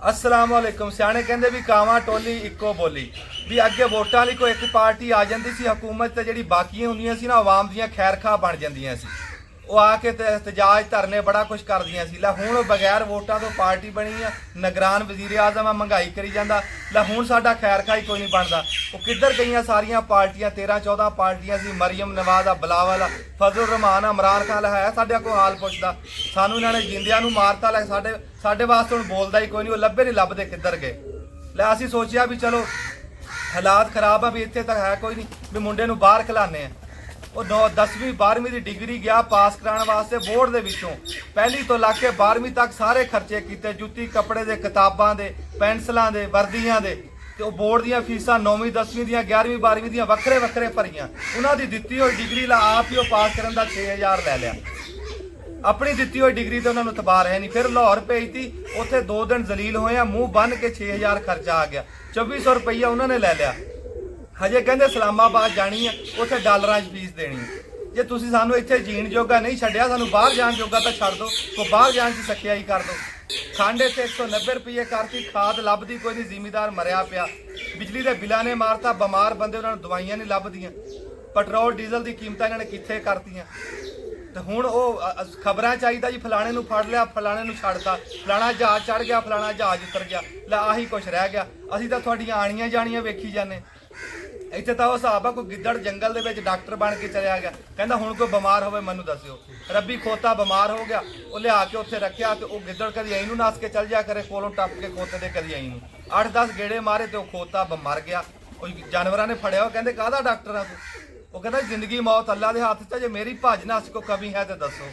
अस्सलाम वालेकुम। सियाणे कहंदे भी कावां टोली इक्को बोली। भी अगे वोटां लई कोई एक पार्टी आ जांदी सी हुकूमत ते जिहड़ी बाकी हुंदियां सी ना आवाम दियां खैर खा बन जांदियां सी। वो आके ते एहतजाज धरने बड़ा कुछ करदियां सी। लै हुण बगैर वोटां तो पार्टी बनी आ, निगरान वजीर आजम आ, महंगाई करी जांदा। लै हुण साडा खैर खा ही कोई नहीं बनदा। वो किधर गईयां सारियां पार्टियां? 13-14 पार्टियां सी। मरियम नवाज आ, बिलावल आ, फजल रहमान आ, इमरान खान है साडे कोई हाल पुछदा। सानू इन्हां ने जिंदियां नू मारता। लै साडे साडे वास्ते हुण बोलदा ही कोई नहीं। वो लब्भे नहीं लभदे किधर गए। लै असीं सोचिया भी चलो हालात खराब आ, भी इत्थे तक है कोई नहीं, भी मुंडे नू बाहर खिलाने। वो 10वीं 12वीं की डिग्री गया पास कराने वास्ते बोर्ड दे विचों। पहली तो लग के 12वीं तक सारे खर्चे किते, जुत्ती कपड़े दे, किताबां दे, पेंसिलां दे, वर्दियां दे। ते बोर्ड दियां फीसां 9वीं 10वीं दियां 11वीं 12वीं दियां वक्रे वक्रे भरियां। उन्हां दी दित्ती होई डिग्री ला आप ही पास करन दा 6000 लै लिया। अपनी दित्ती हुई डिग्री तो उन्होंने तबार है नहीं। फिर लाहौर भेजती, उत्थे 2 दिन जलील होए, मुंह बन के 6000 खर्चा आ गया। 2400 रुपया उन्होंने ले लिया। हजे कहते इस्लामाबाद जानी है, उत्थे डॉलरां फीस देनी है। जे तुसीं सानू इत्थे जीण जोगा नहीं छड्डिया, सानू बाहर जाण जोगा तो छड्ड दो। तो बाहर जाण की सख्याई कर दो। खंड इत्थे 190 रुपये करती, खाद लभदी कोई नहीं, जिमीदार मरिया पिया। बिजली के बिलों ने मारता, बमार बंदे उन्होंने दवाइयां नहीं लभदियां। पेट्रोल डीजल की कीमतां इन्होंने कित्थे करतियां। तो हुण खबरां चाहिदा जी फलाणे नूं फड़ लिया, फलाणे नूं छड्डता, फलाणा जहाज चढ़ गया, फलाणा जहाज उतर गया। लै आही कुछ रह गया। असीं तां तुहाडीआं आणीआं जाणीआं वेखी जाने। इत्थे तां वो हिसाब आ, कोई गिद्दड़ जंगल दे विच डॉक्टर बन के चलिया गया, कहंदा हुण कोई बीमार होवे मैनूं दस्सिओ। रब्बी खोता बीमार हो गया, वो लिया के उत्थे रखिया। तो वो गिद्दड़ कदी आई नूं नस के चल जा करे कोलों टप के खोते दे, कदी आई नूं 8-10 गेड़े मारे तो खोता मर गया। जानवरां ने फड़िया, कहंदे काहदा डॉक्टर आ तू? वो कहता जिंदगी मौत अल्लाह के हाथ च, जे मेरी भज नस को कमी है तो दसो।